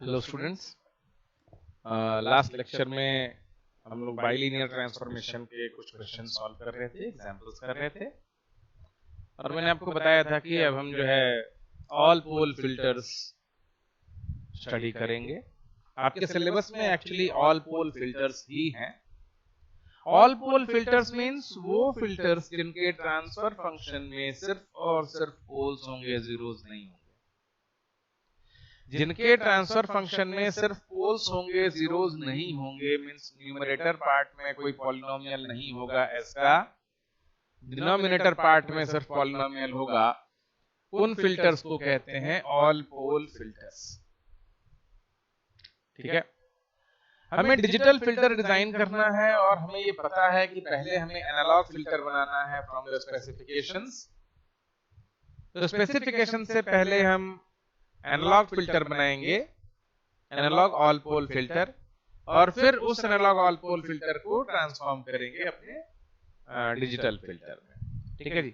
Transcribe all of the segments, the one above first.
Hello students, last lecture में हम लोग बाइलिनियर ट्रांसफॉर्मेशन के कुछ क्वेश्चन सॉल्व कर रहे थे, एग्जांपल्स कर रहे थे और मैंने आपको बताया था कि अब हम जो है ऑल पोल फिल्टर्स स्टडी करेंगे। आपके सिलेबस में एक्चुअली ऑल पोल फिल्टर्स ही हैं। ऑल पोल फिल्टर्स मींस वो फिल्टर्स जिनके ट्रांसफर फंक्शन में सिर्फ और सिर्फ पोल्स होंगे, जीरोस नहीं होंगे। जिनके ट्रांसफर फंक्शन में सिर्फ पोल्स होंगे, जीरोस नहीं होंगे, मींस न्यूमरेटर पार्ट में कोई पॉलिनोमियल नहीं होगा एस का, डिनोमिनेटर पार्ट में सिर्फ पॉलिनोमियल होगा, उन फिल्टर्स को कहते हैं ऑल पोल फिल्टर्स। ठीक है, हमें डिजिटल फिल्टर डिजाइन करना है और हमें ये पता है कि पहले हमें एनालॉग फिल्टर बनाना है फ्रॉम द स्पेसिफिकेशंस। तो स्पेसिफिकेशन से पहले हम एनालॉग फिल्टर बनाएंगे, एनालॉग ऑल पोल फिल्टर, और फिर उस एनालॉग ऑल पोल फिल्टर को ट्रांसफॉर्म करेंगे अपने डिजिटल फिल्टर में। ठीक है जी।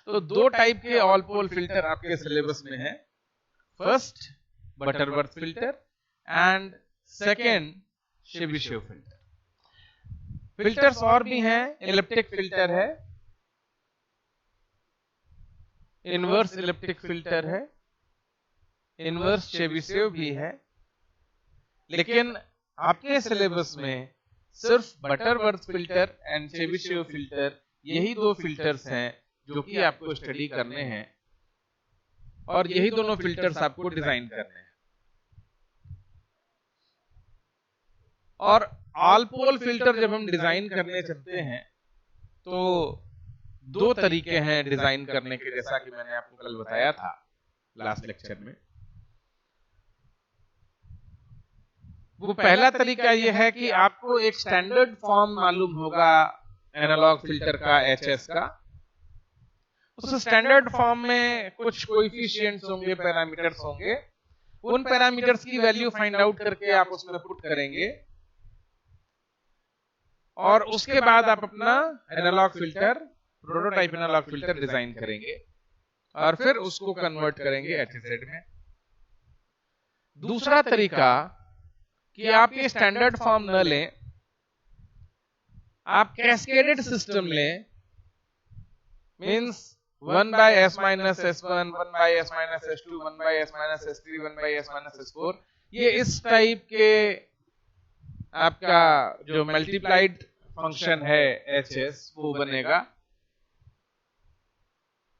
तो दो टाइप के ऑल पोल फिल्टर आपके सिलेबस में है, first Butterworth filter and second Chebyshev filter. Filters और भी हैं, एलिप्टिक फिल्टर है, इनवर्स एलिप्टिक फिल्टर है, इनवर्स चेबिशेव भी है, लेकिन आपके सिलेबस में सिर्फ Butterworth filter and Chebyshev filter, यही दो फिल्टर्स हैं जो कि आपको स्टडी करने हैं और यही दोनों फिल्टर्स आपको डिजाइन करने हैं। और ऑल पोल फिल्टर जब हम डिजाइन करने चलते हैं तो दो तरीके हैं डिजाइन करने के, जैसा कि मैंने आपको कल बताया था लास्ट लेक्चर में। वो पहला तरीका ये है कि आपको एक स्टैंडर्ड फॉर्म मालूम होगा एनालॉग फिल्टर का, एचएस का। उस स्टैंडर्ड फॉर्म में कुछ कोएफिशिएंट्स होंगे, पैरामीटर्स होंगे, उन पैरामीटर्स की वैल्यू फाइंड आउट करके आप उसमें पुट करेंगे और उसके बाद आप अपना analog filter, prototype analog filter design करेंगे और फिर उसको कन्वर्ट करेंगे एचएसएड में। दूसरा तरीका कि आप ये स्टैंडर्ड फॉर्म न लें, आप कैस्केडेड सिस्टम लें, means 1 by s minus s1, 1 by s minus s2, 1 by s minus s3, 1 by s minus s4, ये इस टाइप के आपका जो मल्टीप्लाइड फंक्शन है एचएस वो बनेगा।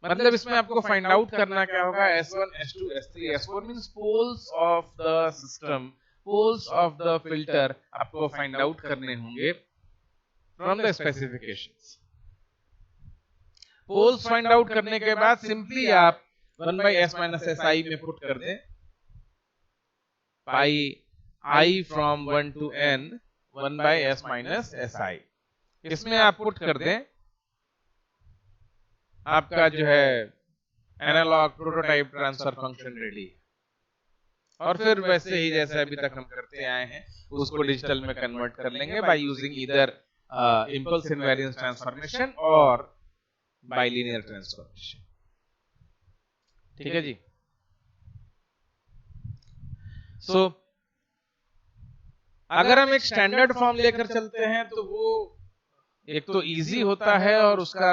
मतलब इसमें आपको फाइंड आउट करना क्या होगा, s1, s2, s3, s4 means poles of the system, poles of the filter आपको फाइंड आउट करने होंगे from the specifications. Poles find out करने के बाद सिंपली आप 1 by s minus si में पुट कर दें, पाई i from 1 to n 1 by s minus si, इसमें आप पुट कर दें, आपका जो है analog prototype transfer function ready है। और फिर वैसे ही जैसे अभी तक हम करते आए हैं उसको डिजिटल में कन्वर्ट कर लेंगे by using either impulse invariance transformation और बाइलिनियर ट्रांसफॉर्मेशन। ठीक है जी। सो अगर हम एक स्टैंडर्ड फॉर्म लेकर चलते हैं तो वो एक तो इजी होता है और उसका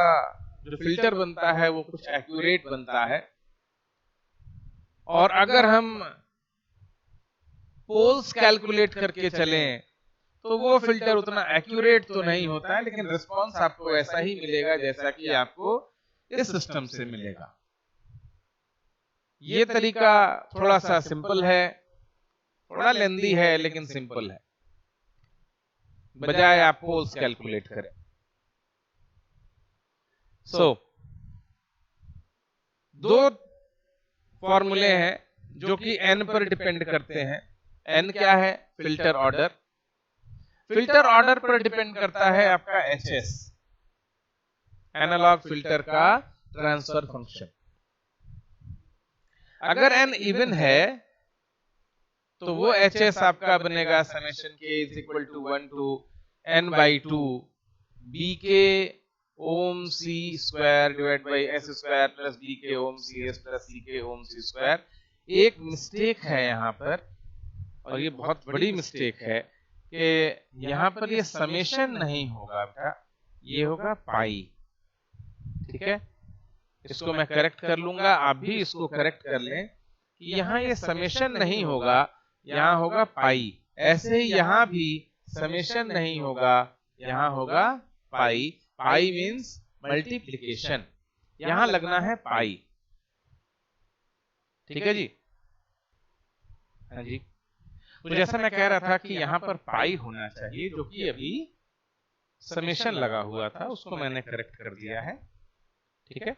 जो फिल्टर बनता है वो कुछ एक्यूरेट बनता है। और अगर हम पोल्स कैलकुलेट करके चलें तो वो फिल्टर उतना एक्यूरेट तो नहीं होता है, लेकिन रिस्पांस आपको ऐसा ही मिलेगा जैसा कि आपको इस सिस्टम से मिलेगा। ये तरीका थोड़ा सा सिंपल है, थोड़ा लेंदी है लेकिन सिंपल है, बजाय आप पोल्स कैलकुलेट करें। सो दो फॉर्मूले हैं जो कि n पर डिपेंड करते हैं। n क्या है? Filter order. फिल्टर ऑर्डर पर डिपेंड करता है आपका एचएस, एनालॉग फिल्टर का ट्रांसफर फंक्शन। अगर n इवन है तो वो एचएस आपका बनेगा summation k is equal to 1 to n by 2 bk ohm c square divide by s square plus bk ohm cs plus ck ohm c square एक mistake है यहाँ पर, और ये बहुत बड़ी मिस्टेक है कि यहाँ पर ये समेशन नहीं होगा बेटा, ये होगा पाई। ठीक है, इसको मैं करेक्ट कर लूंगा, आप भी इसको करेक्ट कर लें कि यहाँ ये समेशन नहीं होगा, यहाँ होगा पाई। ऐसे ही यहाँ भी समेशन नहीं होगा, यहाँ होगा पाई। पाई मीन्स मल्टीप्लिकेशन, यहाँ लगना है पाई। ठीक है जी, हाँ जी। तो जैसा मैं कह रहा था कि यहाँ पर पाई होना चाहिए, जो कि अभी समेशन लगा हुआ था, उसको मैंने करेक्ट कर दिया है। ठीक है,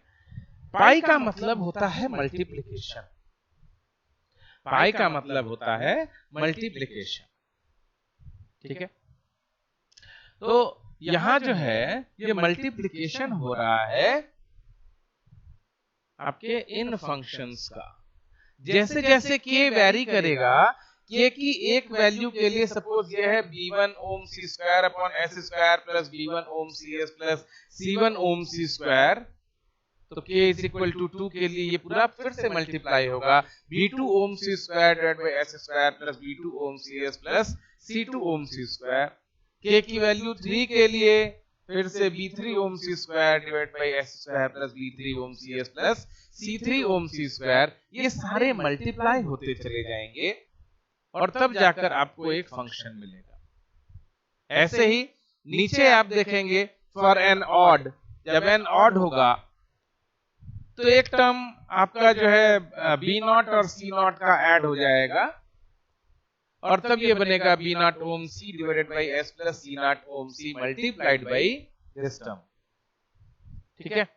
पाई का मतलब होता है मल्टीप्लिकेशन, पाई का मतलब होता है मल्टीप्लिकेशन। ठीक है, तो यहां जो है ये मल्टीप्लिकेशन हो रहा है आपके इन फंक्शंस का। जैसे जैसे के वैरी करेगा, के की एक वैल्यू के लिए सपोज ये है b1 ohm C square upon S square plus b1 ohm C S plus c1 ohm C square, तो k इज इक्वल टू 2 के लिए ये पूरा फिर से मल्टीप्लाई होगा b2 ohm C square divide by S square plus b2 ohm C S plus c2 ohm C square. k की value 3 के लिए फिर से b3 ohm C square divide by S square plus b3 ohm C S plus c3 ohm C square. ये सारे multiply होते चले जाएंगे और तब जाकर आपको एक फंक्शन मिलेगा। ऐसे ही नीचे आप देखेंगे फॉर एन ऑड, जब एन ऑड होगा तो एक टर्म आपका जो है बी नॉट और सी नॉट का ऐड हो जाएगा और तब ये बनेगा B not ohm C divided by S plus C not ohm C multiplied by this term. ठीक है,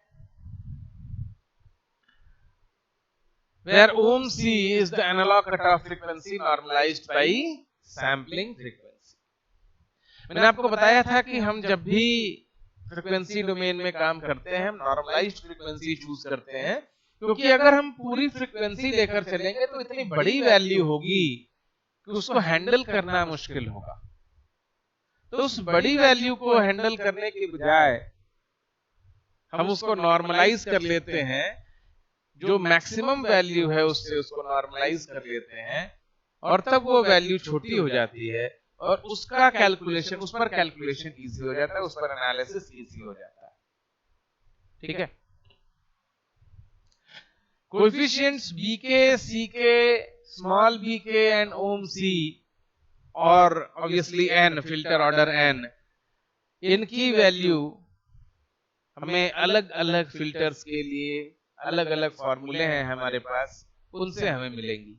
where ohm c is the analog cutoff frequency normalized by sampling frequency। मैंने आपको बताया था कि हम जब भी फ्रीक्वेंसी डोमेन में काम करते हैं हम नॉर्मलाइज्ड फ्रीक्वेंसी चूज करते हैं, क्योंकि अगर हम पूरी फ्रीक्वेंसी लेकर चलेंगे तो इतनी बड़ी वैल्यू होगी कि उसको हैंडल करना मुश्किल होगा। तो उस बड़ी वैल्यू को हैंडल करने की बजाय हम उसको नॉर्मलाइज कर लेते हैं, जो मैक्सिमम वैल्यू है उससे उसको नॉर्मलाइज कर लेते हैं और तब वो वैल्यू छोटी हो जाती है और उसका कैलकुलेशन, उस पर कैलकुलेशन इजी हो जाता है, उस पर एनालिसिस इजी हो जाता है। ठीक है, coefficients BK, CK, small BK and ohm C और obviously N, filter order N, इनकी वैल्यू हमें अलग अलग फिल्टर्स के लिए अलग अलग फॉर्मूले हैं हमारे पास, उनसे हमें मिलेंगी।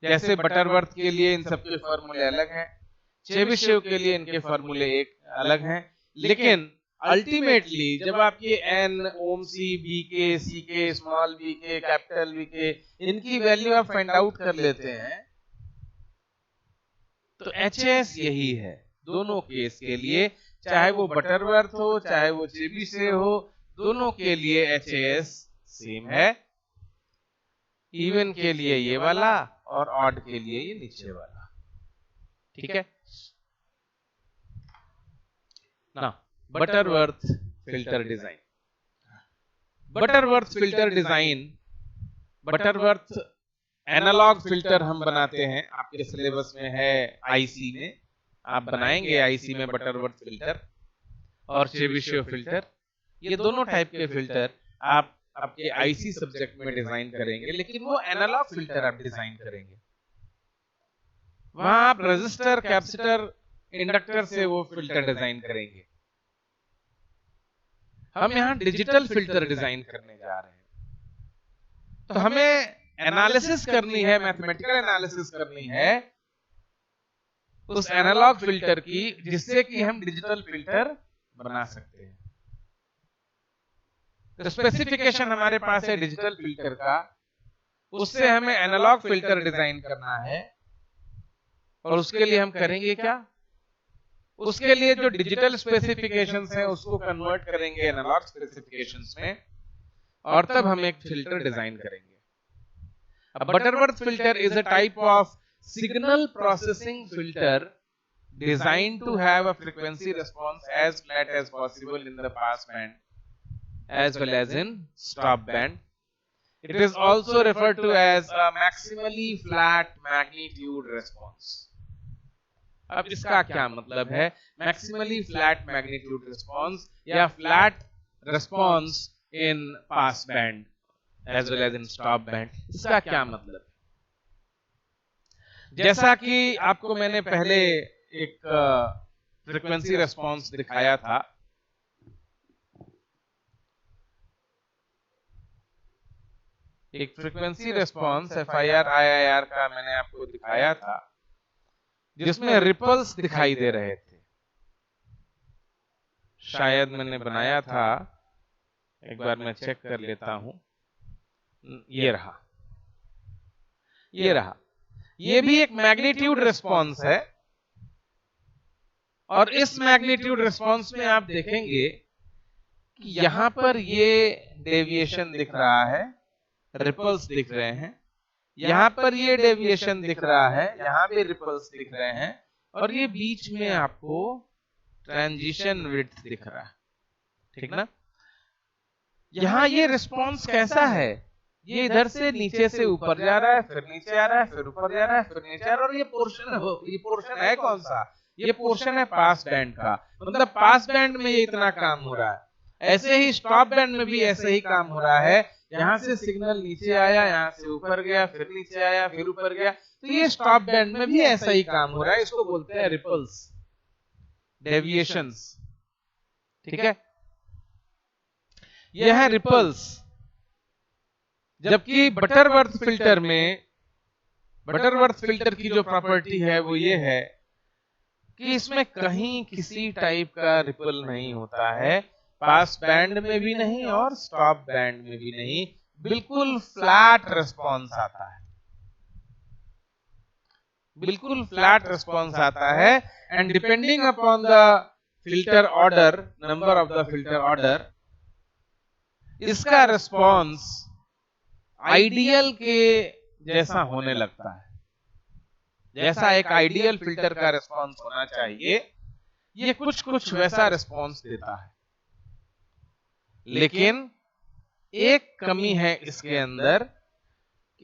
जैसे बटरवर्थ के लिए इन सबके फॉर्मूले अलग हैं, चेबिशेव के लिए इनके फॉर्मूले एक अलग हैं, लेकिन अल्टीमेटली जब आप ये N, ohm C, BK, CK, small BK, capital BK, इनकी वैल्यू आप फाइंड आउट कर लेते हैं तो एचएस यही है दोनों केस के लिए, चाहे वो बटरवर्थ हो चाहे वो चेबिशेव हो, दोनों के लिए एचएस सेम है। इवन के लिए ये वाला और ऑड के लिए ये नीचे वाला। ठीक है ना, Butterworth filter design. Butterworth filter design, Butterworth analog filter हम बनाते हैं, आपके सिलेबस में है, आईसी में आप बनाएंगे, आईसी में बटरवर्थ फिल्टर और चेबिशेव फिल्टर, ये दोनों टाइप के फिल्टर आप आपके आईसी सब्जेक्ट में डिजाइन करेंगे, लेकिन वो एनालॉग फिल्टर आप डिजाइन करेंगे। वहां आप रेजिस्टर, कैपेसिटर, इंडक्टर से वो फिल्टर डिजाइन करेंगे। हम यहां डिजिटल फिल्टर डिजाइन करने जा रहे हैं, तो हमें एनालिसिस करनी है, मैथमेटिकल एनालिसिस करनी है उस एनालॉग फिल्टर की, जिससे कि हम डिजिटल फिल्टर बना सकते हैं। तो स्पेसिफिकेशन हमारे पास है डिजिटल फिल्टर का, उससे हमें एनालॉग फिल्टर डिजाइन करना है और उसके लिए हम करेंगे क्या, उसके लिए जो डिजिटल स्पेसिफिकेशंस हैं उसको कन्वर्ट करेंगे एनालॉग स्पेसिफिकेशंस में और तब हम एक फिल्टर डिजाइन करेंगे। A Butterworth filter is a type of signal processing filter designed to have a frequency response as flat as possible in the pass band as well as in stop band, It is also referred to as a maximally flat magnitude response. अब इसका क्या मतलब है? Maximally flat magnitude response या flat response in pass band as well as in stop band. इसका क्या मतलब है? जैसा कि आपको मैंने पहले एक फ्रीक्वेंसी रेस्पॉन्स दिखाया था, एक फ्रीक्वेंसी रेस्पॉन्स FIR IIR का मैंने आपको दिखाया था, जिसमें रिपल्स दिखाई दे रहे थे। शायद मैंने बनाया था, एक बार मैं चेक कर लेता हूं। ये रहा, ये रहा। ये भी एक मैग्नीट्यूड रिस्पॉन्स है, और इस मैग्नीट्यूड रिस्पॉन्स में आप देखेंगे कि यहां पर ये डेविएशन दिख रहा है, रिपल्स दिख रहे हैं, यहां पर ये डेविएशन दिख रहा है, यहां पे रिपल्स दिख रहे हैं, और ये बीच में आपको ट्रांजिशन विड्थ दिख रहा है। ठीक ना? यहां ये रिस्पॉन्स कैसा है? ये इधर से नीचे से ऊपर जा रहा है, फिर नीचे आ रहा है, फिर ऊपर जा रहा है, फिर नीचे आ रहा है, और ये पोर्शन है कौन सा? ये पोर्शन है पास बैंड का। मतलब पास बैंड में ये इतना काम हो रहा है। ऐसे ही स्टॉप बैंड में भी ऐसे ही काम हो रहा है। यहां से सिग्नल नीचे आया, यहां से ऊपर गया, फिर नीचे आया, फिर ऊपर गया। तो ये स्टॉप बैंड में भी ऐसा ही काम हो रहा है। इसको बोलते हैं रिपल्स, डेविएशंस। ठीक है, यह है रिपल्स। जबकि बटरवर्थ फिल्टर में, बटरवर्थ फिल्टर की जो प्रॉपर्टी है वो ये है कि इसमें कहीं किसी टाइप का रिपल नहीं होता है, पास बैंड में भी नहीं और स्टॉप बैंड में भी नहीं, बिल्कुल फ्लैट रिस्पॉन्स आता है, बिल्कुल फ्लैट रिस्पॉन्स आता है। And depending upon the filter order, number of the filter order, इसका रिस्पॉन्स आइडियल के जैसा होने लगता है। जैसा एक आइडियल फिल्टर का रिस्पॉन्स होना चाहिए, ये कुछ कुछ वैसा रिस्पॉन्स देता है। लेकिन एक कमी है इसके अंदर,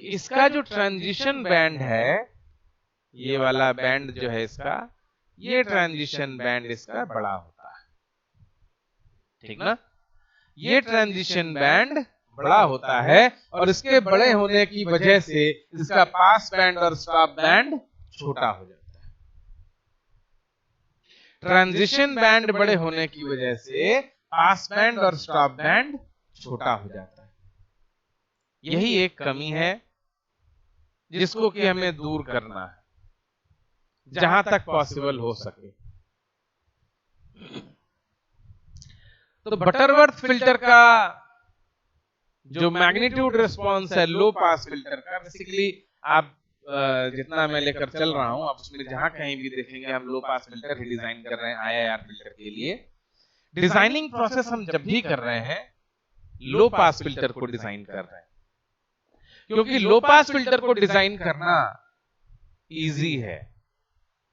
इसका जो ट्रांजिशन बैंड है, ये वाला बैंड जो है इसका, ये ट्रांजिशन बैंड इसका बड़ा होता है। ठीक ना? ये ट्रांजिशन बैंड बड़ा होता है, और इसके बड़े होने की वजह से इसका पास बैंड और स्टॉप बैंड छोटा हो जाता है। ट्रांजिशन बैंड बड़े होने की वजह से पास बैंड और स्टॉप बैंड छोटा हो जाता है। यही एक कमी है जिसको कि हमें दूर करना है, जहां तक पॉसिबल हो सके। तो बटरवर्थ फिल्टर का जो मैग्नीट्यूड रिस्पॉन्स है लो पास फिल्टर का, बेसिकली आप जितना मैं लेकर चल रहा हूं, आप उसमें जहां कहीं भी देखेंगे हम लो पास फिल्टर ही डिजाइन कर रहे हैं IIR फिल्टर के लिए। डिजाइनिंग प्रोसेस हम जब भी कर रहे हैं, लो पास फिल्टर को डिजाइन कर रहे हैं, क्योंकि लो पास फिल्टर को डिजाइन करना इजी है,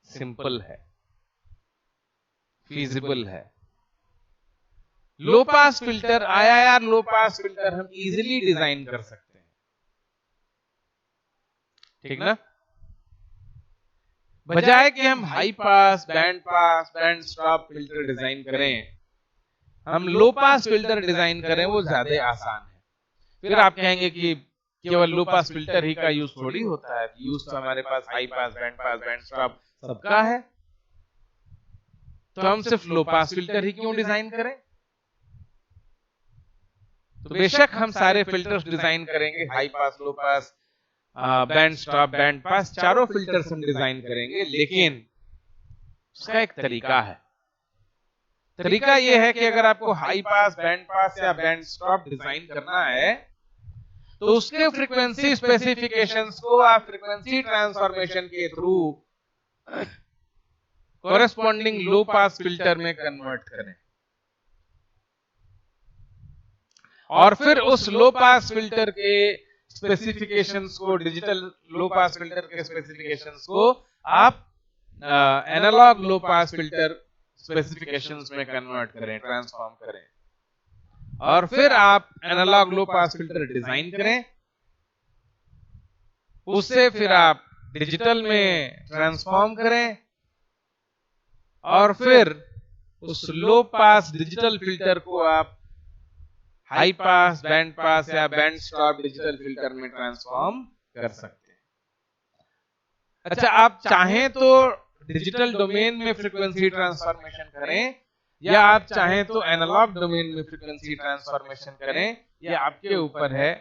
सिंपल है, फीजिबल है। लो पास फिल्टर, IIR लो पास फिल्टर हम इजीली डिजाइन कर सकते हैं। ठीक ना? बजाय कि हम high pass, band stop filter design करें, हम लो पास फिल्टर डिजाइन करें, वो ज्यादा आसान है। फिर आप कहेंगे कि केवल लो पास फिल्टर ही का यूज थोड़ी होता है, यूज तो हमारे पास हाई पास, बैंड स्टॉप सबका है, तो हम सिर्फ लो पास फिल्टर ही क्यों डिजाइन करें? तो बेशक हम सारे फिल्टर्स डिजाइन करेंगे, हाई पास, लो पास, बैंड स्टॉप, बैंड पास, चारों फिल्टर्स हम डिजाइन करेंगे, लेकिन उसका एक तरीका है। तरीका यह है कि अगर आपको हाई पास, बैंड पास या बैंड स्टॉप डिजाइन करना है, तो उसके फ्रीक्वेंसी स्पेसिफिकेशंस को आप फ्रीक्वेंसी ट्रांसफॉर्मेशन के थ्रू कॉरेस्पॉन्डिंग लो पास फिल्टर में कन्वर्ट करें, और फिर उस लो पास फिल्टर के स्पेसिफिकेशंस को, डिजिटल लो पास फिल्टर के स्पेसिफिकेशंस को आप एनालॉग लो पास फिल्टर स्पेसिफिकेशंस में कन्वर्ट करें, ट्रांसफॉर्म करें, और फिर आप एनालॉग लो पास फिल्टर डिजाइन करें, उससे फिर आप डिजिटल में ट्रांसफॉर्म करें और फिर उस लो पास डिजिटल फिल्टर को आप हाई पास, बैंड पास या बैंड स्टॉप डिजिटल फिल्टर में ट्रांसफॉर्म कर सकते हैं। अच्छा, आप चाहें तो डिजिटल डोमेन में फ्रीक्वेंसी ट्रांसफॉर्मेशन करें या आप चाहें तो एनालॉग डोमेन में फ्रीक्वेंसी ट्रांसफॉर्मेशन करें, ये आपके ऊपर है।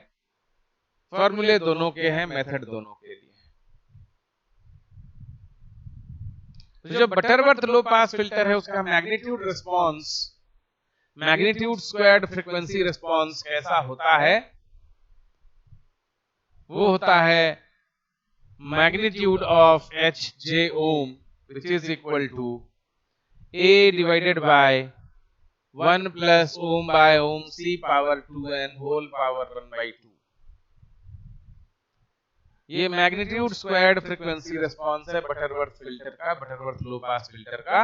फॉर्मूले दोनों के हैं, मेथड दोनों के लिए। तो जो बटरवर्थ लो पास फिल्टर है उसका magnitude response, magnitude squared frequency response कैसा होता है? वो होता है magnitude of Hj ohm, which is equal to A divided by 1 plus ohm by ohm C power 2n whole power 1 by 2। ये मैग्नीट्यूड स्क्वायर्ड फ्रीक्वेंसी रिस्पांस है Butterworth filter का, Butterworth लो pass filter का।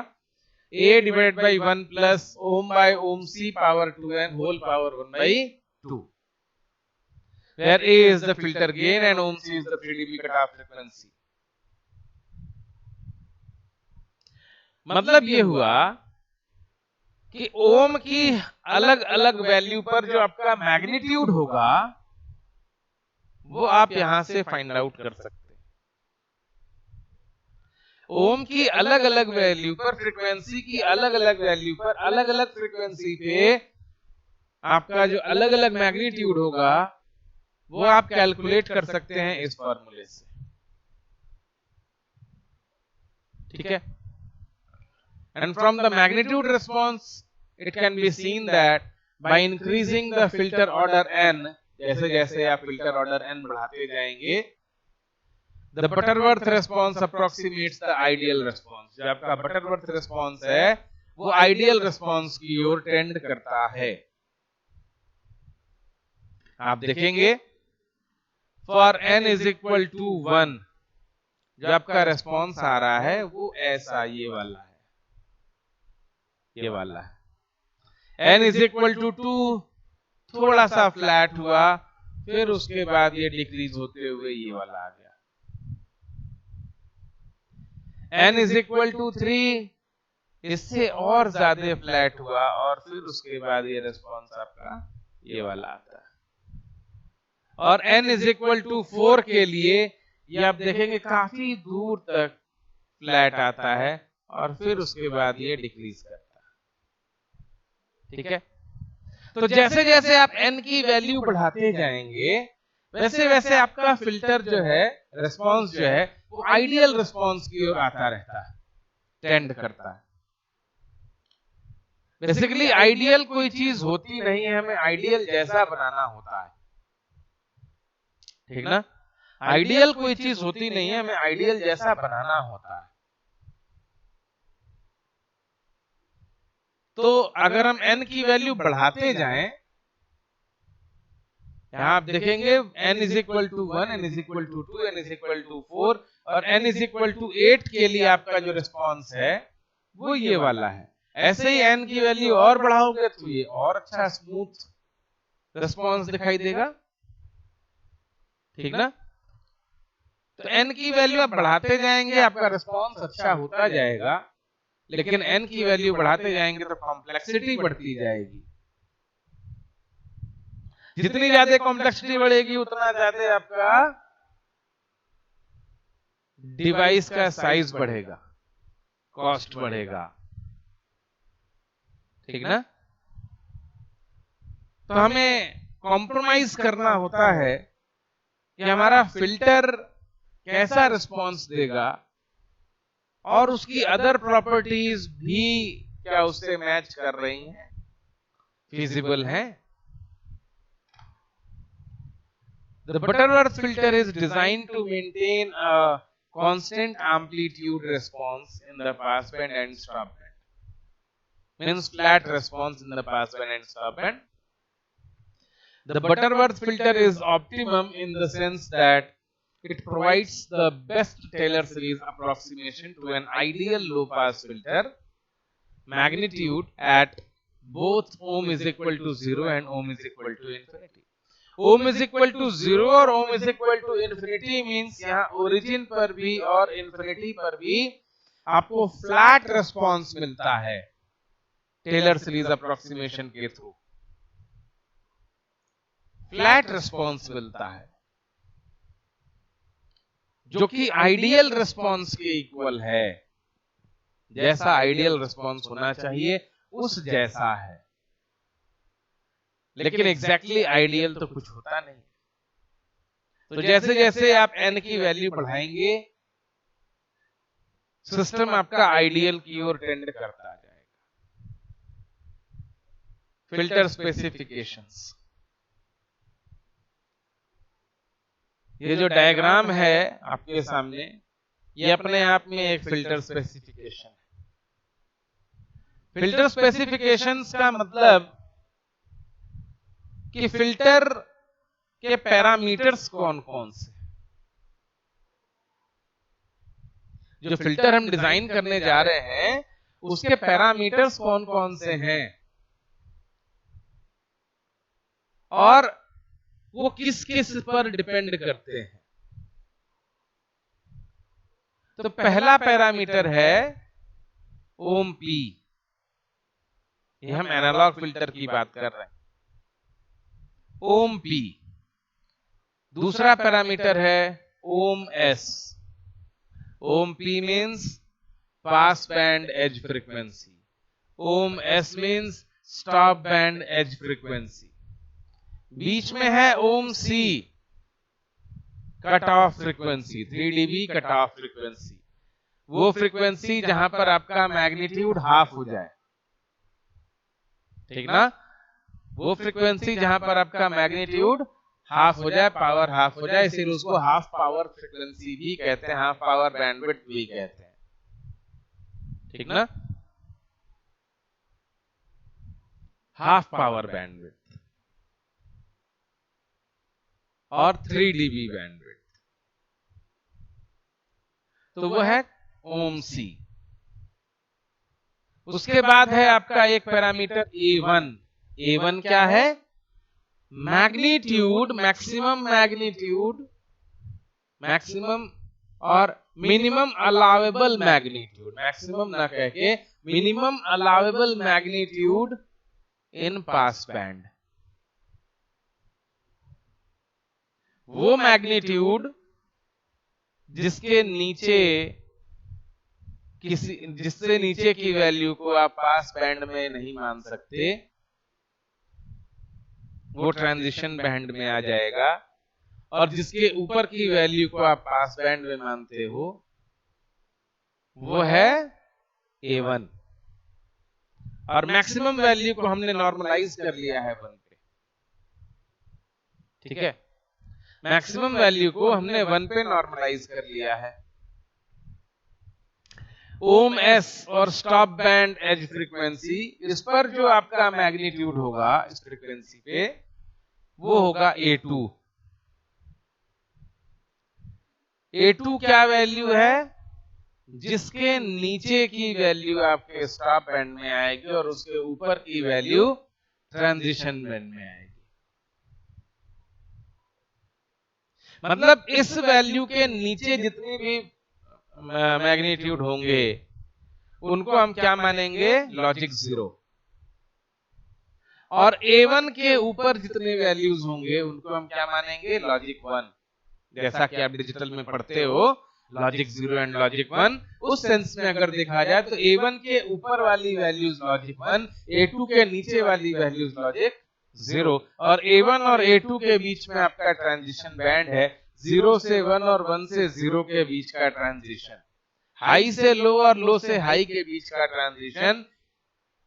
A divided by 1 plus ohm by ohm C power 2n whole power 1 by 2, where A is the filter gain and ohm C is the 3 dB cutoff frequency। मतलब ये हुआ कि ओम की अलग अलग value पर जो आपका मैग्नीट्यूड होगा वो आप यहां से फाइंड आउट कर सकते हैं। ओम की अलग अलग वैल्यू पर, फ्रीक्वेंसी की अलग अलग वैल्यू पर, अलग अलग फ्रीक्वेंसी पे आपका जो अलग अलग मैग्नीट्यूड होगा वो आप कैलकुलेट कर सकते हैं इस फॉर्मूले से। ठीक है? And from the magnitude response, it can be seen that by increasing the filter order n, जैसे जैसे आप filter order n बढ़ाते जाएंगे, the Butterworth response approximates the ideal response। जो आपका Butterworth response है, वो ideal response की ओर टेंड करता है। आप देखेंगे, for n is equal to 1, जो आपका response आ रहा है, वो ऐसा ये वाला है, ये वाला है। n is equal to 2 थोड़ा सा फ्लैट हुआ, फिर उसके बाद ये डिक्रीज होते हुए ये वाला आ गया। n is equal to 3 इससे और ज्यादा फ्लैट हुआ और फिर उसके बाद ये रिस्पांस आपका ये वाला आता है। और n is equal to 4 के लिए ये आप देखेंगे काफी दूर तक फ्लैट आता है और फिर उसके बाद ये डिक्रीज करता है। ठीक है? तो जैसे जैसे आप n की वैल्यू बढ़ाते जाएंगे वैसे वैसे आपका फिल्टर जो है, रिस्पांस जो है, वो आइडियल रिस्पांस की ओर आता रहता है, टेंड करता है। बेसिकली आइडियल कोई चीज होती नहीं है, हमें आइडियल जैसा बनाना होता है। ठीक ना? आइडियल कोई चीज होती नहीं है, हमें आइडियल जैसा बनाना होता है। तो अगर हम n की वैल्यू बढ़ाते जाएं, यहां आप देखेंगे n is equal to 1, n is equal to 2, n is equal to 4 और n is equal to 8 के लिए आपका जो रिस्पांस है वो ये वाला है। ऐसे ही n की वैल्यू और बढ़ाओगे तो ये और अच्छा स्मूथ रिस्पांस दिखाई देगा। ठीक ना? तो n की वैल्यू आप बढ़ाते जाएंगे, आपका रिस्पांस अच्छा होता जाएगा, लेकिन n की वैल्यू बढ़ाते जाएंगे तो कॉम्प्लेक्सिटी बढ़ती जाएगी। जितनी ज्यादा कॉम्प्लेक्सिटी बढ़ेगी उतना ज्यादा आपका डिवाइस का साइज बढ़ेगा, कॉस्ट बढ़ेगा। ठीक ना? तो हमें कॉम्प्रोमाइज करना होता है कि हमारा फिल्टर कैसा रिस्पांस देगा और उसकी अदर प्रॉपर्टीज भी क्या उससे मैच कर रही हैं, फिजिबल हैं। The Butterworth filter is designed to maintain a constant amplitude response in the passband and stopband. Means flat response in the passband and stopband. The Butterworth filter is optimum in the sense that it provides the best Taylor series approximation to an ideal low pass filter magnitude at both ohm is equal to 0 and ohm is equal to infinity. Ohm is equal to 0 और ohm is equal to infinity means यहाँ origin पर भी और infinity पर भी आपको flat response मिलता है टेलर सीरीज अप्रोक्सीमेशन के थ्रू। फ्लैट रिस्पांस मिलता है जो कि आइडियल रिस्पांस के इक्वल है। जैसा आइडियल रिस्पांस होना चाहिए उस जैसा है, लेकिन एग्जैक्टली आइडियल तो कुछ होता नहीं। तो जैसे जैसे आप n की वैल्यू बढ़ाएंगे सिस्टम आपका आइडियल की ओर टेंड करता जाएगा। फिल्टर स्पेसिफिकेशंस, ये जो डायग्राम है आपके सामने, ये अपने आप में एक फिल्टर स्पेसिफिकेशन है। फिल्टर स्पेसिफिकेशंस का मतलब कि फिल्टर के पैरामीटर्स कौन कौन से, जो फिल्टर हम डिजाइन करने जा रहे हैं उसके पैरामीटर्स कौन कौन से हैं और वो किस किस पर डिपेंड करते हैं। तो पहला पैरामीटर है ओम पी, ये हम एनालॉग फिल्टर की बात कर रहे हैं, ओम पी। दूसरा पैरामीटर है ohm S, ohm P means pass band edge frequency, ohm S means stop band edge frequency. बीच में है ohm C, cut off frequency, 3 dB cut off frequency, वो फ्रीक्वेंसी जहां पर आपका मैग्नीट्यूड हाफ हो जाए, ठीक ना, वो फ्रीक्वेंसी जहां पर आपका मैग्नीट्यूड हाफ हो जाए, पावर हाफ हो जाए, इसीलिए उसको हाफ पावर फ्रीक्वेंसी भी कहते हैं, हाफ पावर बैंडविड्थ भी कहते हैं, ठीक ना, हाफ पावर बैंडविड्थ और 3 dB बैंडविड्थ। तो वो है ओम सी। उसके बाद है आपका एक पैरामीटर A1। A1 क्या है? मैग्नीट्यूड, मैक्सिमम मैग्नीट्यूड, मैक्सिमम और मिनिमम अलाउेबल मैग्नीट्यूड, मैक्सिमम ना कह के मिनिमम अलाउेबल मैग्नीट्यूड इन पास बैंड। वो मैग्नीट्यूड जिसके नीचे जिससे नीचे की वैल्यू को आप पास बैंड में नहीं मान सकते, वो ट्रांजिशन बैंड में आ जाएगा, और जिसके ऊपर की वैल्यू को आप पास बैंड में मानते हो वो है A1। और मैक्सिमम वैल्यू को हमने नॉर्मलाइज कर लिया है 1 पे, ठीक है, मैक्सिमम वैल्यू को हमने 1 पे नॉर्मलाइज कर लिया है। ओम एस और स्टॉप बैंड एज फ्रीक्वेंसी, इस पर जो आपका मैग्नीट्यूड होगा इस फ्रीक्वेंसी पे, वो होगा A2। A2 क्या वैल्यू है? जिसके नीचे की वैल्यू आपके स्टॉप बैंड में आएगी और उसके ऊपर की वैल्यू ट्रांजिशन बैंड में आएगी। मतलब इस वैल्यू के नीचे जितनी भी मैग्नीट्यूड होंगे उनको हम क्या मानेंगे? लॉजिक 0। और A1 के ऊपर जितने वैल्यूज होंगे उनको हम क्या मानेंगे? लॉजिक 1। जैसा कि आप डिजिटल में पढ़ते हो लॉजिक 0 एंड लॉजिक 1, उस सेंस में अगर देखा जाए तो A1 के ऊपर वाली वैल्यूज लॉजिक 1, A2 के नीचे वाली वैल्यूज लॉजिक 0, और A1 और A2 के बीच में आपका ट्रांजिशन बैंड है 0 से 1 और 1 से 0 के बीच का ट्रांजिशन, हाई से लो और लो से हाई के बीच का ट्रांजिशन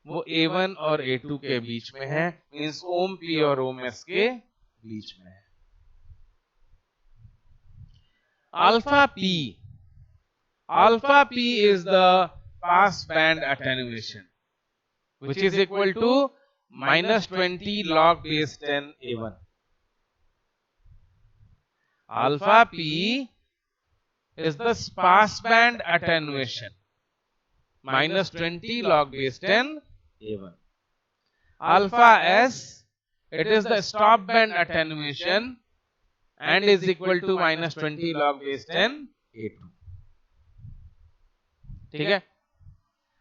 वो A1 और A2 के बीच में है, मींस ओम P और ओम S के बीच में है। Alpha P is the pass band attenuation, which is equal to -20 log base 10 A1. Alpha P is the pass band attenuation, -20 log base 10 A1. Alpha S it is the stop band attenuation and is equal to minus 20 log base 10 A2. ठीक है,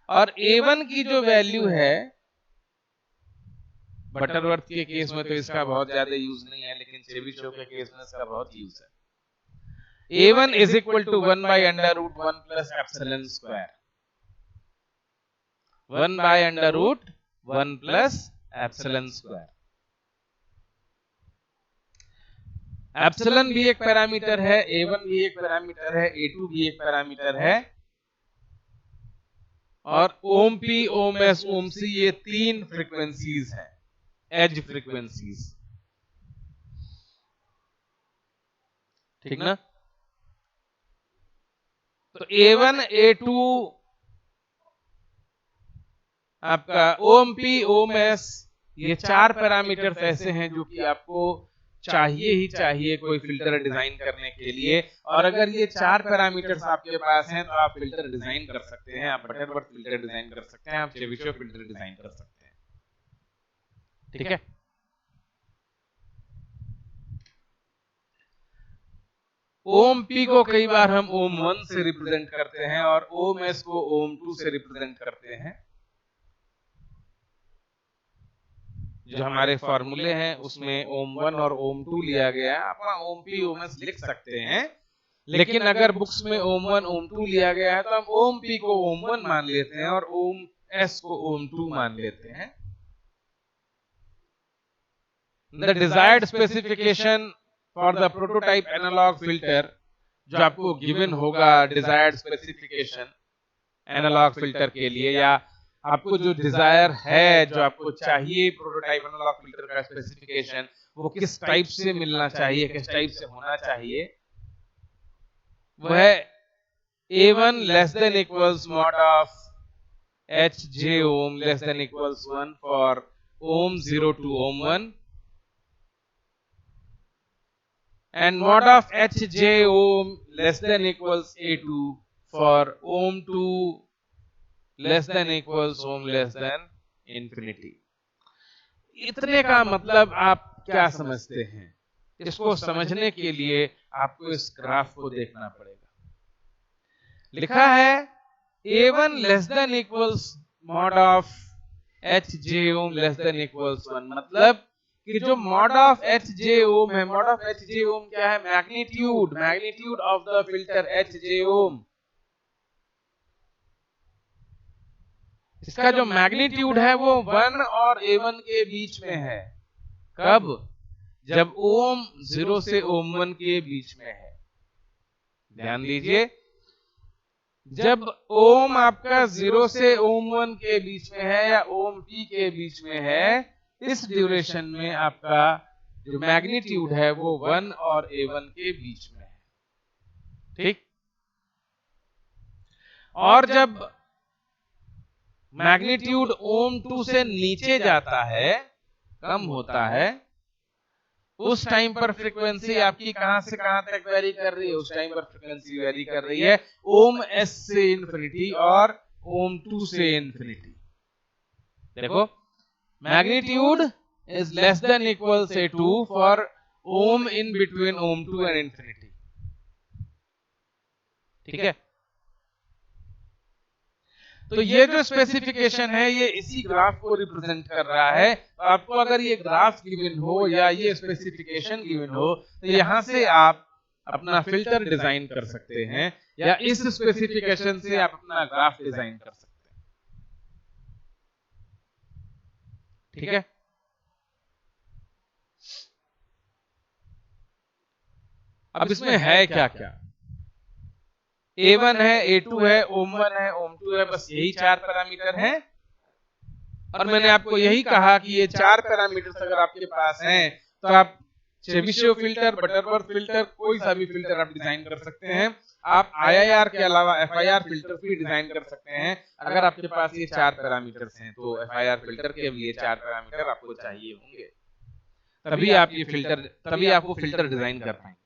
और A1 की जो value है, Butterworth के case में तो इसका बहुत ज्यादा यूज नहीं है, लेकिन चेबीशेव के केस में इसका बहुत यूज है. A1 is equal to 1 by under root 1 plus epsilon square. 1 by under root 1 plus epsilon square. Epsilon भी एक पैरामीटर है, A1 भी एक पैरामीटर है, A2 भी एक पैरामीटर है, और ओम पी, ओम एस, ओम सी ये तीन फ्रीक्वेंसीज हैं, एज फ्रीक्वेंसीज. ठीक ना? तो A1, A2 आपका ओम पी, ओम एस, ये चार पैरामीटर्स ऐसे हैं जो कि आपको चाहिए ही चाहिए कोई फिल्टर डिजाइन करने के लिए. और अगर ये चार पैरामीटर्स आपके पास हैं तो आप फिल्टर डिजाइन कर सकते हैं, आप बटरवर्थ फिल्टर डिजाइन कर सकते हैं, आप चेबीशेव फिल्टर डिजाइन कर सकते हैं. ठीक है, ओम पी को कई बार हम ओम 1 से रिप्रेजेंट करते हैं और ओम एस को ओम 2 से रिप्रेजेंट करते हैं. जो हमारे फॉर्मूले हैं उसमें ओम 1 और ओम 2 लिया गया है. आप ओम पी, ओम एस लिख सकते हैं, लेकिन अगर बुक्स में ओम 1, ओम 2 लिया गया है तो हम ओम पी को ओम 1 मान लेते हैं और ओम एस को ओम 2 मान लेते हैं. The desired specification for the prototype analog filter, जो आपको गिवन होगा डिजायर्ड स्पेसिफिकेशन एनालॉग फिल्टर के लिए, या आपको जो डिजायर है, जो आपको चाहिए प्रोटोटाइप एनालॉग फिल्टर का स्पेसिफिकेशन, वो किस टाइप से मिलना चाहिए, किस टाइप से होना चाहिए, वो है A1 less than equals mod of H J ohm less than equals 1 for ohm 0 to ohm 1 and mod of H J ohm less than equals A2 for ohm 2 less than equals ohm less than infinity. इतने का मतलब आप क्या समझते हैं? इसको समझने के लिए आपको इस ग्राफ को देखना पड़ेगा. लिखा है A1 less than equals mod of H J ohm less than equals 1, मतलब कि जो mod of H J ohm है, mod of H J ohm क्या है? Magnitude of the filter H J ohm. इसका जो मैग्नीट्यूड है वो 1 और A1 के बीच में है. कब? जब ओम 0 से ओम 1 के बीच में है. ध्यान दीजिए, जब ओम आपका 0 से ओम 1 के बीच में है या ओम पी के बीच में है, इस ड्यूरेशन में आपका जो मैग्नीट्यूड है वो 1 और A1 के बीच में है. ठीक, और जब मैग्नीट्यूड ओम 2 से नीचे जाता है, कम होता है, उस टाइम पर फ्रीक्वेंसी आपकी कहां से कहां तक वेरी कर रही है? उस टाइम पर फ्रीक्वेंसी वेरी कर रही है ओम एस से इन्फिनिटी और ओम 2 से इन्फिनिटी. देखो, magnitude is less than equals A2 for ohm in between ohm 2 and infinity. ठीक है, तो ये जो स्पेसिफिकेशन है ये इसी ग्राफ को रिप्रेजेंट कर रहा है. तो आपको अगर ये ग्राफ गिवन हो या ये स्पेसिफिकेशन गिवन हो तो यहां से आप अपना फिल्टर डिजाइन कर सकते हैं, या इस स्पेसिफिकेशन से आप अपना ग्राफ डिजाइन कर सकते हैं. ठीक है, अब इसमें है क्या क्या? A1 है, A2 है, ओम 1 है, ओम 2 है, बस यही चार पैरामीटर हैं. और मैंने आपको यही कहा कि ये चार पैरामीटर्स अगर आपके पास हैं तो आप चेबीशेव फिल्टर, बटरवर्थ फिल्टर, कोई सा भी फिल्टर आप डिजाइन कर सकते हैं. आप IIR के अलावा FIR फिल्टर भी डिजाइन कर सकते हैं अगर आपके पास ये चार पैरामीटर्स हैं. तो FIR फिल्टर के भी ये चार पैरामीटर आपको चाहिए होंगे, तभी आपको फिल्टर डिजाइन कर पाएंगे.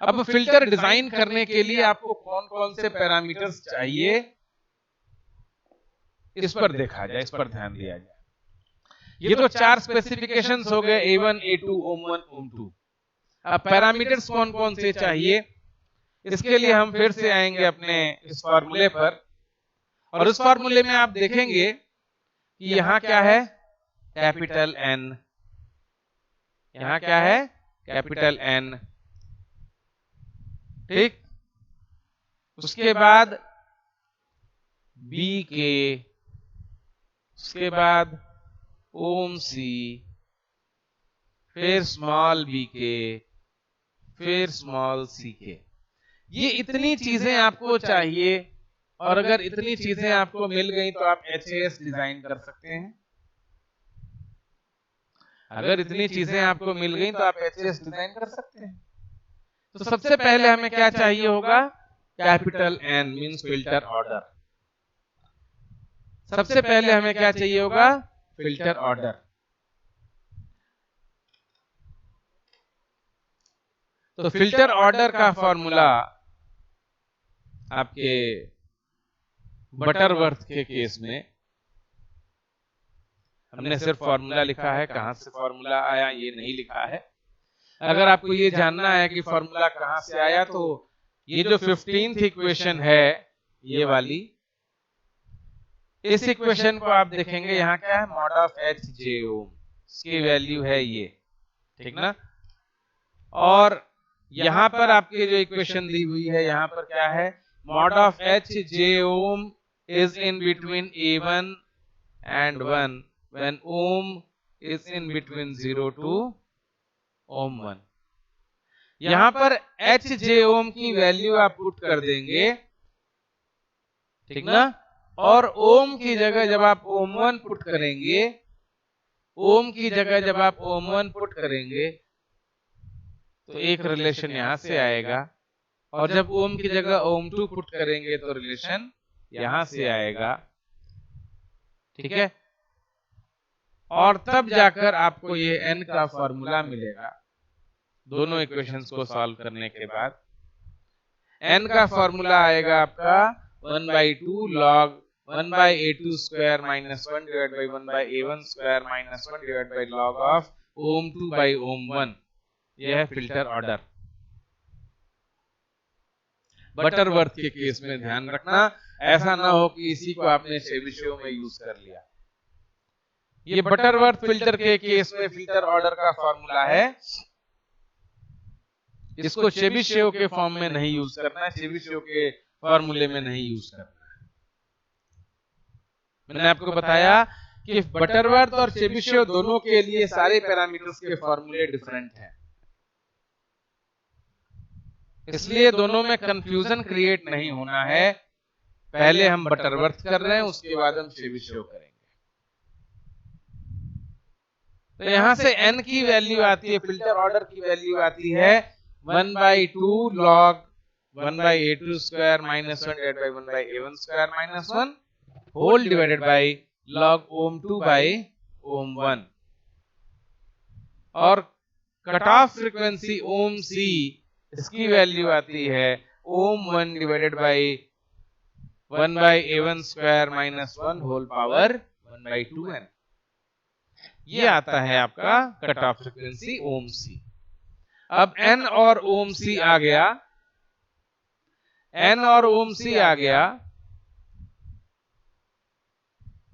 अब फिल्टर डिजाइन करने के लिए आपको कौन कौन से पैरामीटर्स चाहिए, इस पर देखा जाए, इस पर ध्यान दिया जाए. ये तो 4 स्पेसिफिकेशंस हो गए, A1, A2, OM1, OM2। अब पैरामीटर्स कौन कौन से चाहिए, इसके लिए हम फिर से आएंगे अपने इस फॉर्मूले पर, और उस फॉर्मूले में आप देखेंगे कि यहां क्या है, कैपिटल N, यहां क्या है, कैपिटल N, ठीक। उसके बाद BK, उसके बाद OMC, फिर स्मॉल bk, फिर स्मॉल ck। ये इतनी चीजें आपको चाहिए, और अगर इतनी चीजें आपको मिल गई तो आप HAS डिजाइन कर सकते हैं। अगर इतनी चीजें आपको मिल गई तो आप HAS डिजाइन कर सकते हैं। तो सबसे पहले हमें क्या चाहिए होगा, capital N means filter order. सबसे पहले हमें क्या चाहिए होगा, फिल्टर ऑर्डर। तो फिल्टर ऑर्डर का फॉर्मूला आपके बटरवर्थ के केस में हमने सिर्फ फॉर्मूला लिखा है, कहां से फॉर्मूला आया ये नहीं लिखा है। अगर आपको ये जानना है कि फॉर्मूला कहां से आया, तो ये जो 15th इक्वेशन है, ये वाली, इस इक्वेशन को आप देखेंगे, यहां क्या है, मॉड ऑफ HJO, इसकी वैल्यू है ये, ठीक ना। और यहां पर आपके जो इक्वेशन दी हुई है, यहां पर क्या है, mod of HJO is in between A1 and 1 when ohm is in between 0 to ohm1। यहां पर HJO की वैल्यू आप पुट कर देंगे, ठीक ना। और ओम की जगह जब आप ohm1 पुट करेंगे, ओम की जगह जब आप ohm1 पुट करेंगे तो एक रिलेशन यहां से आएगा, और जब ओम की जगह ohm2 पुट करेंगे तो रिलेशन यहां से आएगा, ठीक है। और तब जाकर आपको ये n का फॉर्मूला मिलेगा। दोनों इक्वेशंस को सॉल्व करने के बाद n का फॉर्मूला आएगा आपका 1/2 log 1/A2 square minus 1 divided by 1/A1 square minus 1 divided by log of ohm2 by ohm1। यह है फिल्टर ऑर्डर। बटरवर्थ के केस में ध्यान रखना, ऐसा ना हो कि इसी को आपने चेबिशेव में यूज कर लिया। ये बटरवर्थ फिल्टर के केस में फिल्टर ऑर्डर का फॉर्मूला है, इसको चेबिशेव के फॉर्म में नहीं यूज करना है, चेबिशेव के फॉर्मूले में नहीं यूज करना है। मैंने आपको बताया कि बटरवर्थ और चेबिशेव दोनों के लिए सारे पैरामीटर्स के फॉर्मूले डिफरेंट हैं, इसलिए दोनों में कंफ्यूजन क्रिएट नहीं होना है। पहले हम बटरवर्थ कर रहे हैं, उसके बाद हम चेबिशेव करेंगे। तो यहां से n की वैल्यू आती है, फिल्टर ऑर्डर की वैल्यू आती है 1/2 log 1/A2 square minus 1 divided by 1/A1 square minus 1 whole divided by log ohm2 by ohm1। और कट ऑफ फ्रीक्वेंसी ohmc, इसकी वैल्यू आती है ohm1 divided by 1/A1 square minus 1 whole power 1/2n। ये आता है आपका कट ऑफ फ्रीक्वेंसी ohmc। अब n और ohmc आ गया, n और ohmc आ गया,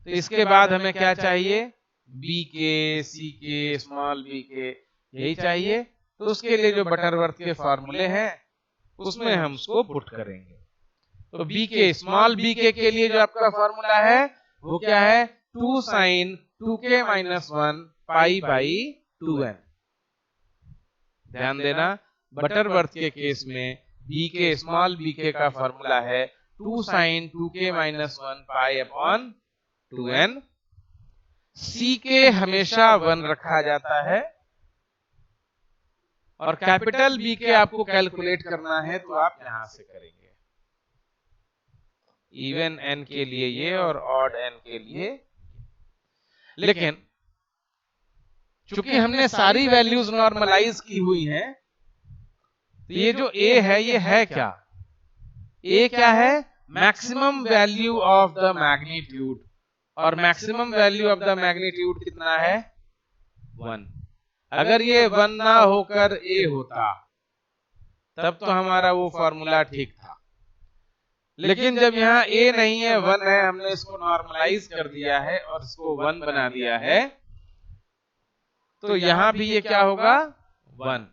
तो इसके बाद हमें क्या चाहिए, bk, ck, स्मॉल bk, यही चाहिए। तो उसके लिए जो बटरवर्थ के फॉर्मूले हैं उसमें हम उसको पुट करेंगे। तो bk, स्मॉल bk के लिए जो आपका फॉर्मूला है वो क्या है, 2 sin 2k minus 1 pi by 2n। ध्यान देना, बटरवर्थ के केस में bk, स्मॉल bk का फॉर्मूला है 2 sin 2k minus 1 pi upon 2n। ck हमेशा 1 रखा जाता है, और कैपिटल bk आपको कैलकुलेट करना है तो आप यहां से करेंगे, इवन n के लिए ये और ऑड n के लिए। लेकिन चूंकि हमने सारी वैल्यूज नॉर्मलाइज की हुई हैं, तो ये जो a है ये है क्या, a क्या है, maximum value of the magnitude. और maximum value of the magnitude कितना है 1। अगर ये 1 ना होकर a होता तब तो हमारा वो फॉर्मूला ठीक था, लेकिन जब यहाँ a नहीं है 1 है, हमने इसको नॉर्मलाइज कर दिया है और इसको 1 बना दिया है, तो यहां भी ये क्या होगा 1।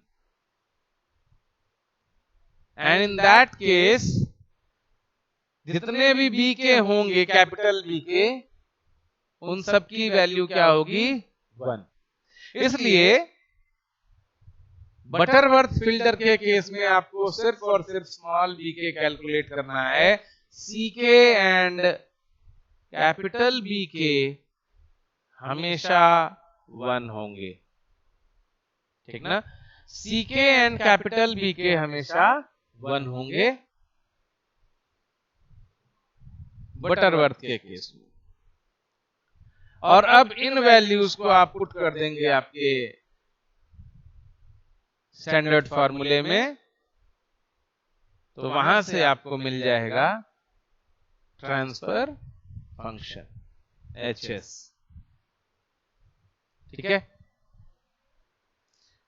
एंड इन दैट केस जितने भी b के होंगे कैपिटल B के, उन सब की वैल्यू क्या होगी 1। इसलिए बटरवर्थ फिल्टर के केस में आपको सिर्फ और सिर्फ स्मॉल b के कैलकुलेट करना है, c के एंड कैपिटल B के हमेशा 1 होंगे, ठीक ना। c के एंड कैपिटल B के हमेशा 1 होंगे बटरवर्थ के केस में। और अब इन वैल्यूज को आप पुट कर देंगे आपके स्टैंडर्ड फॉर्मूले में, तो वहां से आपको मिल जाएगा ट्रांसफर फंक्शन HS, ठीक है।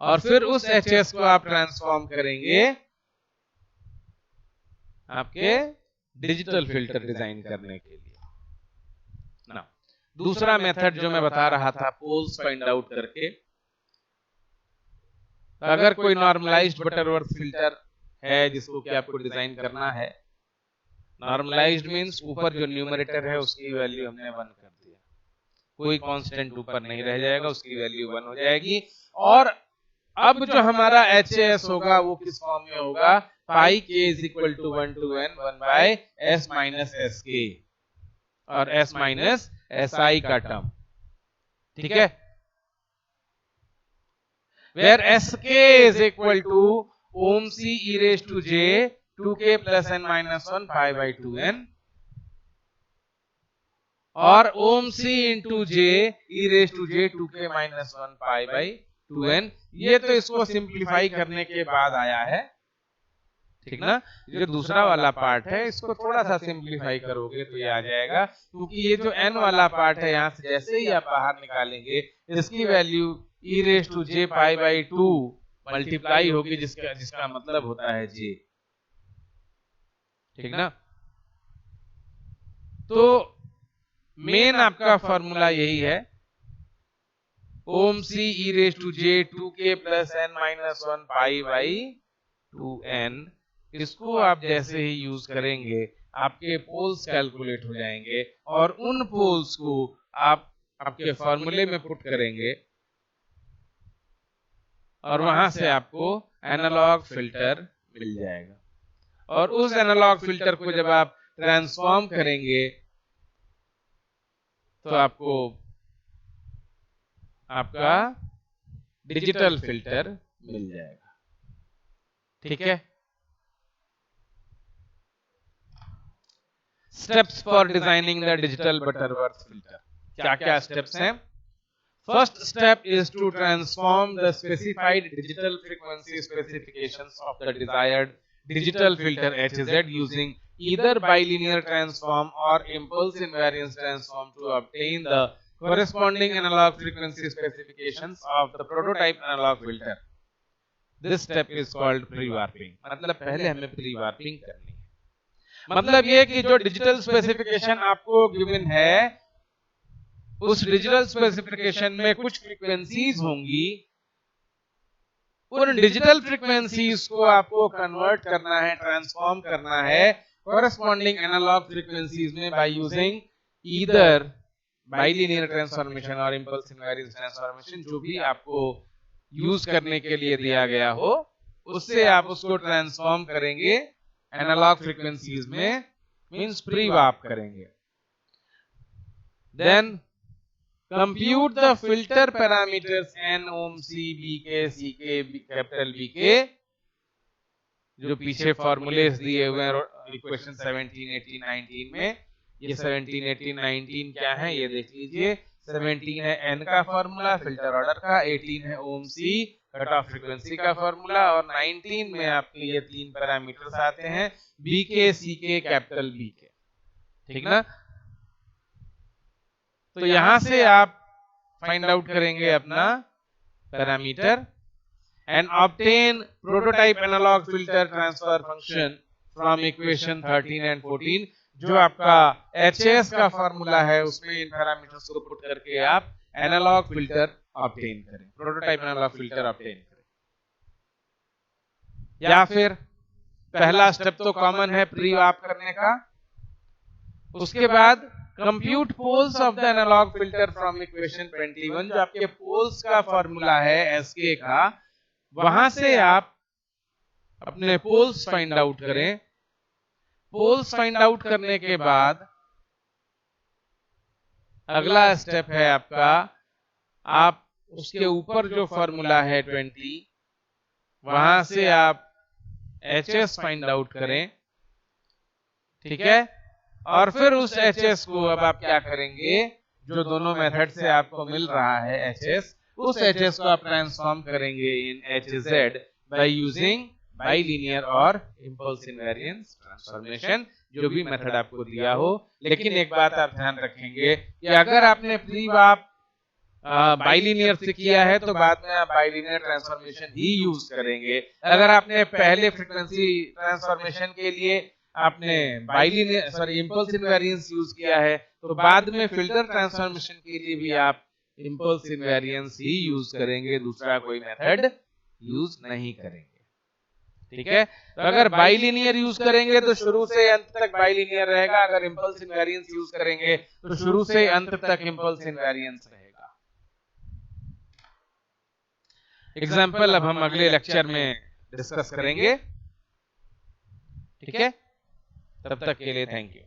और फिर उस HS को आप ट्रांसफॉर्म करेंगे आपके डिजिटल फिल्टर डिजाइन करने के लिए ना। दूसरा मेथड जो मैं बता रहा था पोल्स फाइंड आउट करके, अगर कोई नॉर्मलाइज्ड बटरवर्थ फिल्टर है जिसको कि आपको डिजाइन करना है, नॉर्मलाइज्ड मींस ऊपर जो न्यूमरेटर है उसकी वैल्यू हमने 1 कर दिया, कोई कांस्टेंट ऊपर नहीं रह जाएगा, उसकी वैल्यू 1 हो जाएगी। और अब जो हमारा HAS होगा वो किस फॉर्म में होगा, pi k is equal to 1 to n 1 by s minus sk और s माइनस si का टर्म, ठीक है। where sk is equal to ohm c e raised to j 2k plus n minus 1 pi by 2n और ohm c into j e raised to j 2k minus 1 pi by 2n। ये तो इसको simplify करने के बाद आया है, ठीक ना। जो दूसरा वाला पार्ट है इसको थोड़ा सा सिंप्लीफाई करोगे तो ये आ जाएगा, क्योंकि ये जो n वाला पार्ट है यहां से जैसे ही आप बाहर निकालेंगे इसकी value e raised to j pi by 2 multiply होगी, जिसका मतलब होता है j, ठीक ना। तो मेन आपका फॉर्मूला यही है, ओम c e raised to j 2k plus n minus 1 pi by 2n, इसको आप जैसे ही यूज करेंगे आपके पोल्स कैलकुलेट हो जाएंगे और उन पोल्स को आप आपके फॉर्मूले में पुट करेंगे और वहां से आपको एनालॉग फिल्टर मिल जाएगा। और उस एनालॉग फिल्टर को जब आप ट्रांसफॉर्म करेंगे तो आपको आपका डिजिटल फिल्टर मिल जाएगा, ठीक है। Steps for designing the digital Butterworth filter, क्या क्या स्टेप्स हैं। First step is to transform the specified digital frequency specifications of the desired digital filter HZ using either bilinear transform or impulse invariance transform to obtain the corresponding analog frequency specifications of the prototype analog filter. This step is called pre-warping. मतलब पहले हमें pre-warping करनी है। मतलब ये कि जो digital specification आपको गिवन है उस डिजिटल स्पेसिफिकेशन में कुछ फ्रीक्वेंसीज होंगी, उन डिजिटल फ्रीक्वेंसीज को आपको कन्वर्ट करना है, ट्रांसफॉर्म करना है कॉरेस्पॉन्डिंग एनालॉग फ्रीक्वेंसीज में by using either bilinear transformation और इंपल्स इनवेरिएंस ट्रांसफॉर्मेशन, जो भी आपको यूज करने के लिए दिया गया हो उससे आप उसको ट्रांसफॉर्म करेंगे एनालॉग फ्रीक्वेंसीज में, मींस प्री वार्प करेंगे। Then compute the filter parameters n ohm c bk ck capital bk, जो पीछे फॉर्मूलेस दिए हुए हैं इक्वेशन 17 18 19 में। ये 17 18 19 क्या है ये देख लीजिए। 17 है n का फॉर्मूला फिल्टर ऑर्डर का, 18 है ओम c कट ऑफ फ्रीक्वेंसी का फॉर्मूला और 19 में आपके ये तीन पैरामीटर्स आते हैं bk ck कैपिटल bk, ठीक ना। तो यहां से आप फाइंड आउट करेंगे अपना parameter and obtain prototype analog filter transfer function from equation 13 and 14। जो आपका एचएस का फॉर्मूला है उसमें इन पैरामीटर्स को पुट करके आप एनालॉग फिल्टर ऑब्टेन करें, प्रोटोटाइप एनालॉग फिल्टर ऑब्टेन करें। या फिर पहला स्टेप तो कॉमन है प्री वार्प करने का, उसके बाद compute poles of the analog filter from equation 21। जो आपके पोल्स का फॉर्मूला है एसके का, वहां से आप अपने पोल्स फाइंड आउट करें। पोल्स फाइंड आउट करने के बाद अगला स्टेप है आपका, आप उसके ऊपर जो फॉर्मूला है 20, वहां से आप एचएस फाइंड आउट करें, ठीक है। और फिर उस एचएस को अब आप क्या करेंगे, जो दोनों मेथड से आपको मिल रहा है एचएस, उस एचएस को आप ट्रांसफॉर्म करेंगे इन एचजेड बाय यूजिंग बाइलिनियर और इंपल्स इनवेरिएंस ट्रांसफॉर्मेशन, जो भी मेथड आपको दिया हो। लेकिन एक बात आप ध्यान रखेंगे कि अगर आपने प्री वार्प बाइलिनियर से किया है तो बाद में आप बाइलिनियर ट्रांसफॉर्मेशन ही यूज करेंगे। अगर आपने पहले फ्रीक्वेंसी ट्रांसफॉर्मेशन के लिए आपने बाइलिनियर इंपल्स इनवेरिएंस यूज किया है तो बाद में फिल्टर ट्रांसफॉर्मेशन के लिए भी आप इंपल्स इनवेरिएंस ही यूज करेंगे, दूसरा कोई मेथड यूज नहीं करेंगे, ठीक है। तो अगर बाइलिनियर यूज करेंगे तो शुरू से अंत तक बाइलिनियर रहेगा, अगर इंपल्स इनवेरिएंस यूज करेंगे तो शुरू से अंत तक इंपल्स इनवेरिएंस रहेगा। एग्जाम्पल अब हम अगले लेक्चर में डिस्कस करेंगे, ठीक है। तब तक के लिए थैंक यू।